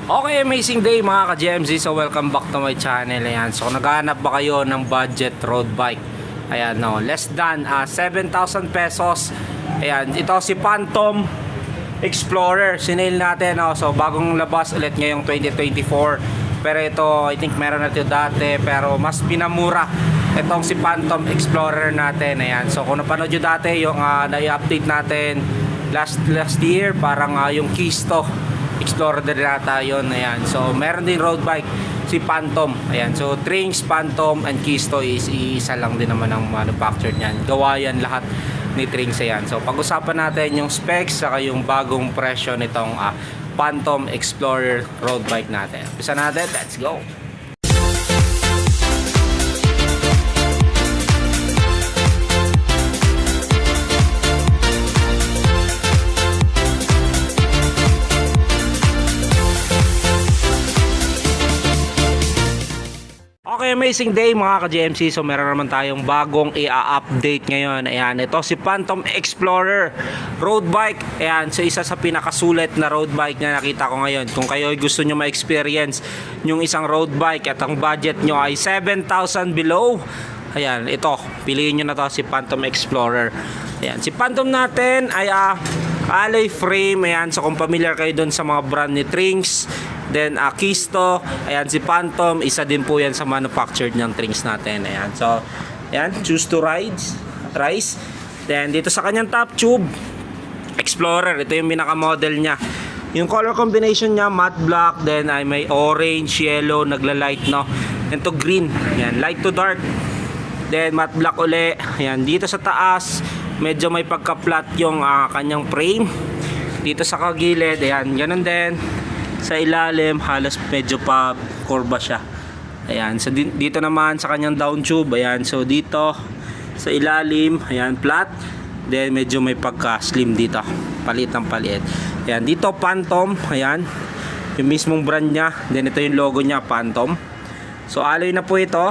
Okay, amazing day mga ka-GMZ. So welcome back to my channel. Ayan. So naghahanap ba kayo ng budget road bike? Ayan, no, less than 7,000 pesos. Ayan, ito si Phantom Explorer. Sinail natin, no? So bagong labas ulit ngayong 2024. Pero ito, I think meron na ito dati, pero mas pinamura itong si Phantom Explorer natin. Ayan. So kung napanood nyo dati yung na-update natin last year, parang yung Kisto Explorer din nata yun. Ayan. So meron din road bike si Phantom. Ayan. So Trinx, Phantom and Kisto is isa lang din naman ang manufacturer niyan. Gawa yan lahat ni Trinx. Ayan. So pag-usapan natin yung specs saka yung bagong presyo nitong Phantom Explorer road bike natin. Umpisa natin. Let's go. Okay, amazing day mga ka-GMC. So meron naman tayong bagong i-update ngayon. Ayan, ito si Phantom Explorer road bike. Ayan, so isa sa pinakasulit na road bike na nakita ko ngayon. Kung kayo gusto nyo ma-experience yung isang road bike at ang budget nyo ay 7,000 below, ayan, ito, piliin nyo na to, si Phantom Explorer. Ayan, si Phantom natin ay alloy frame. Ayan, so kung familiar kayo dun sa mga brand ni Trinx, then Kisto, ayan, si Phantom, isa din po yan sa manufactured ng Trinx natin. Ayan, so ayan, choose to rise. Then dito sa kanyang top tube Explorer, ito yung pinaka model niya. Yung color combination niya matte black, then ay may orange, yellow, nagla-light, no, and to green. Ayan, light to dark, then matte black uli. Ayan, dito sa taas medyo may pagka-flat yung kanyang frame. Dito sa kagilid, ayan, ganun din. Sa ilalim halos medyo pa kurba siya. Ayan, so dito naman sa kanyang down tube, ayan, so dito sa ilalim, ayan, flat, then medyo may pagka slim dito, palit ng palit. Ayan, dito Phantom, ayan, yung mismong brand nya, then ito yung logo nya, Phantom. So alloy na po ito.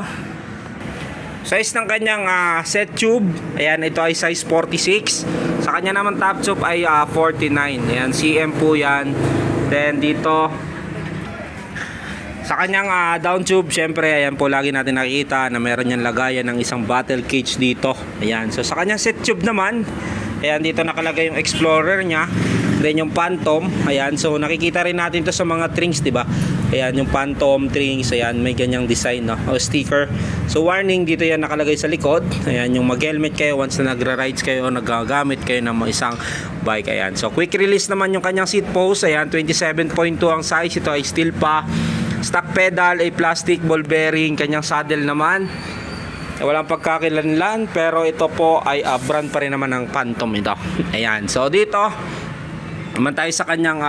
Size ng kanyang set tube, ayan, ito ay size 46. Sa kanya naman top tube ay 49. Ayan, CM po yan. Then dito sa kanyang down tube, syempre ayan po, lagi natin nakikita na meron niyang lagayan ng isang battle cage dito. Ayan, so sa kanyang set tube naman, ayan, dito nakalagay yung Explorer niya, then yung Phantom. Ayan, so nakikita rin natin to sa mga Trinx, di ba? Ayan, yung Phantom, Trinx, ayan, may ganyang design, no, o sticker. So warning, dito yan nakalagay sa likod. Ayan, yung mag-helmet kayo once na nagra-rides kayo o nagagamit kayo ng isang bike. Ayan, so quick release naman yung kanyang seat post. Ayan, 27.2 ang size. Ito ay steel pa. Stock pedal ay plastic ball bearing. Kanyang saddle naman walang pagkakilanlan, pero ito po ay brand pa rin naman ng Phantom ito. Ayan, so dito naman tayo sa kanyang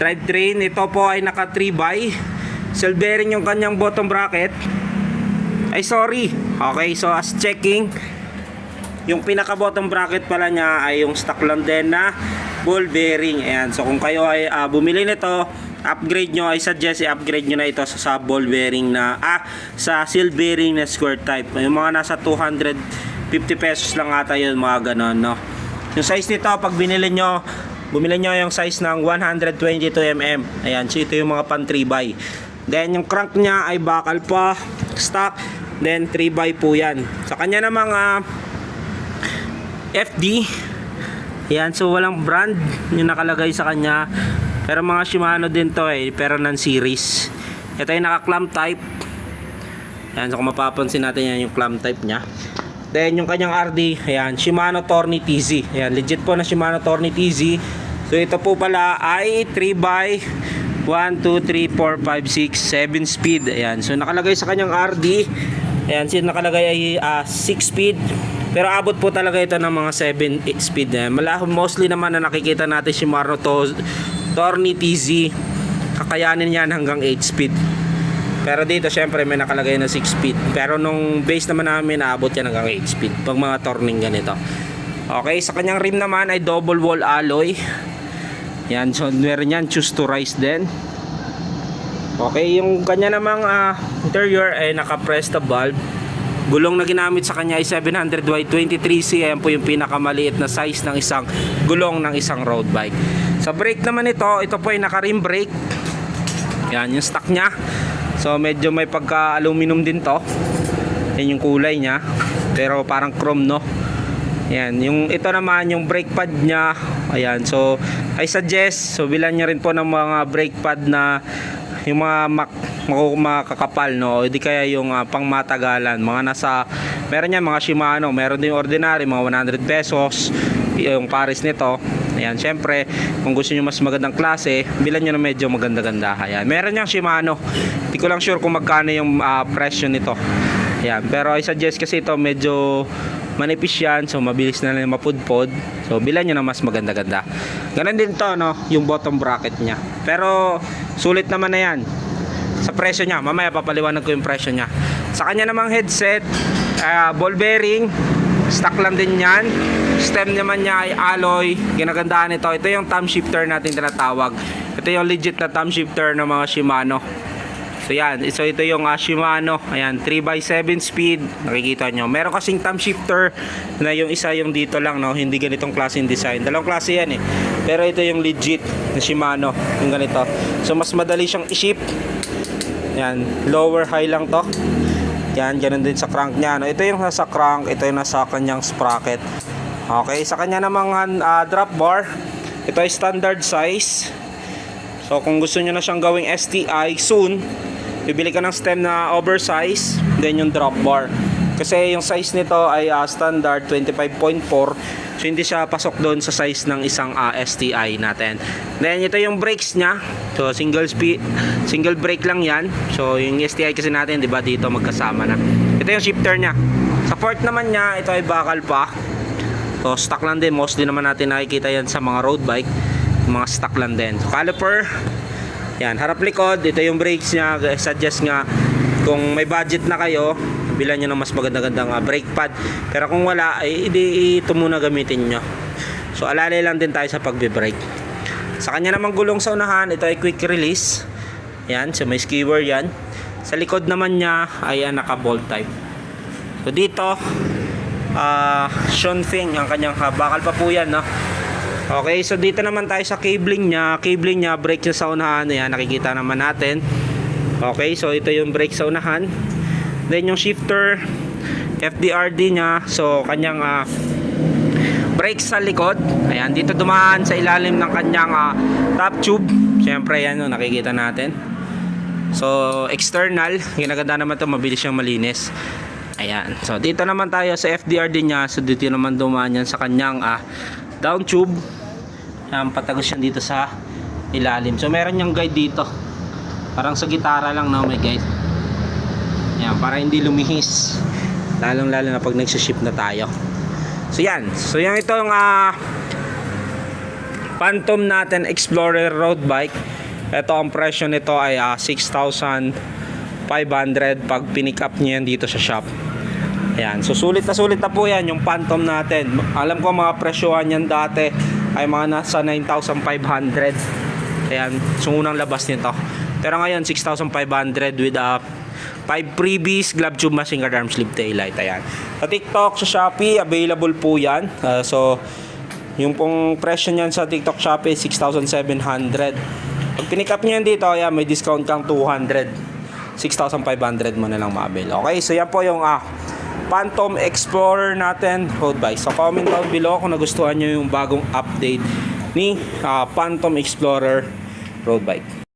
drivetrain. Ito po ay naka 3x self bearing yung kanyang bottom bracket. Ay sorry, okay, so as checking, yung pinaka bottom bracket pala niya ay yung stock lang din na ball bearing. Ayan, so kung kayo ay bumili nito, upgrade nyo, ay suggest i-upgrade nyo na ito sa ball bearing na sa seal bearing na square type. Yung mga nasa 250 pesos lang ata yun, mga ganon, no. Yung size nito, pag bumili nyo yung size ng 122mm. Ayan, so ito yung mga pan 3x. Then yung crank nya ay bakal pa, stock, then 3x po yan. Sa kanya namang FD, ayan, so walang brand yung nakalagay sa kanya, pero mga Shimano din to pero non-series. Ito ay naka clamp type. Ayan, so kung mapapansin natin yan yung clamp type nya. Then yung kanyang RD, ayan, Shimano Tourney TZ. Ayan, legit po na Shimano Tourney TZ. So ito po pala ay 3x 1, 2, 3, 4, 5, 6, 7 speed. Ayan, so nakalagay sa kanyang RD, ayan, so nakalagay ay 6 speed. Pero abot po talaga ito ng mga 7 speed. Mostly naman na nakikita natin Shimano Tourney TZ, kakayanin yan hanggang 8 speed. Pero dito syempre may nakalagay na 6 speed. Pero nung base naman namin, naabot yan hanggang 8 speed pag mga turning ganito. Okay, sa kanyang rim naman ay double wall alloy. Yan, so meron yan choose to rise din. Okay, yung kanya namang interior ay naka-Presta valve. Gulong na ginamit sa kanya ay 700Y23C. Ayan po yung pinakamaliit na size ng isang gulong ng isang road bike. Sa brake naman ito po ay naka rim brake. Yan yung stock niya. So medyo may pagka-aluminum din to. Yan yung kulay niya. Pero parang chrome, no? Yan, yung ito naman yung brake pad niya. Ayan, so I suggest, so bilan niya rin po ng mga brake pad na yung mga makakapal, no? O di kaya yung pangmatagalan, mga nasa, meron yan mga Shimano, meron din yung ordinary, mga 100 pesos yung pares nito. Ayan, syempre kung gusto niyo mas magandang klase, bilan niyo na medyo maganda-ganda. Ayan, meron yang Shimano, hindi ko lang sure kung magkano yung presyo nito. Ayan, pero I suggest kasi ito medyo manipis yan, so mabilis na lang mapudpod. So bilan nyo na mas maganda-ganda. Ganun din to, no, yung bottom bracket nya. Pero sulit naman na yan sa presyo nya. Mamaya papaliwanag ko yung presyo nya. Sa kanya namang headset, ball bearing, stock lang din yan. Stem naman niya ay alloy. Ginagandaan ito, ito yung thumb shifter natin tinatawag. Ito yung legit na thumb shifter ng mga Shimano. So yan, so ito yung Shimano, ayan, 3x7 speed, nakikita nyo. Meron kasing thumb shifter na yung isa yung dito lang, no, hindi ganitong klaseng design. Dalawang klase yan eh. Pero ito yung legit na Shimano, yung ganito. So mas madali siyang i-shift. Yan, lower high lang to. Yan, ganun din sa crank niya, no. Ito yung nasa crank, ito yung nasa kanyang sprocket. Okay, sa kanya namang drop bar, ito ay standard size. So kung gusto niyo na siyang gawing STI soon, bibili ka ng stem na oversize, then yung drop bar. Kasi yung size nito ay standard 25.4, so hindi siya pasok doon sa size ng isang STI natin. Then ito yung brakes niya, so single brake lang yan. So yung STI kasi natin, di ba, dito magkasama na. Ito yung shifter niya. Sa fork naman niya, ito ay bakal pa. So stock lang din, mostly naman natin nakikita yan sa mga road bike, mga stock lang din. So, caliper, yan, harap likod, ito yung brakes niya. Suggest nga kung may budget na kayo, bilan nyo ng mas maganda-gandang brake pad. Pero kung wala, ay ito muna gamitin nyo. So alalay lang din tayo sa pagbe-brake. Sa kanya namang gulong sa unahan, ito ay quick release. Yan, so may skewer yan. Sa likod naman niya ay naka-bolt type. So dito, Shunfeng ang kanyang bakal pa po yan, no? Okay, so dito naman tayo sa cabling niya. Cabling niya, brake niya sa unahan. Ayan, nakikita naman natin. Okay, so ito yung brake sa unahan. Then yung shifter, FDRD niya. So kanyang brake sa likod. Ayan, dito dumaan sa ilalim ng kanyang top tube. Siyempre yan, no, nakikita natin. So external, ginaganda naman ito, mabilis siyang malinis. Ayan, so dito naman tayo sa FDRD niya. So dito naman dumaan yan sa kanyang down tube. Patagos yan dito sa ilalim. So meron yung guide dito, parang sa gitara lang, no, may guide. Yan, para hindi lumihis, lalong lalo na pag nagsiship na tayo. So yan, so yung itong Phantom natin Explorer road bike. Ito ang presyo nito ay 6,500 pag pinick up niya yan dito sa shop. Ayan, so sulit na po yan yung Phantom natin. Alam ko mga presyohan yan dati ay mga nasa 9,500. Ayan, so unang labas nito. Pero ngayon 6,500 with 5 freebies, glove tube, machine guard, arm sleeve, tail light. Ayan, sa TikTok, sa Shopee, available po yan. So yung pong presyo niyan sa TikTok, Shopee, 6,700. Pag pinick up niyan dito, ayan, may discount kang 200. 6,500 mo na lang ma-avail. Okay, so yan po yung Phantom Explorer natin road bike. So comment down below kung nagustuhan nyo yung bagong update ni Phantom Explorer road bike.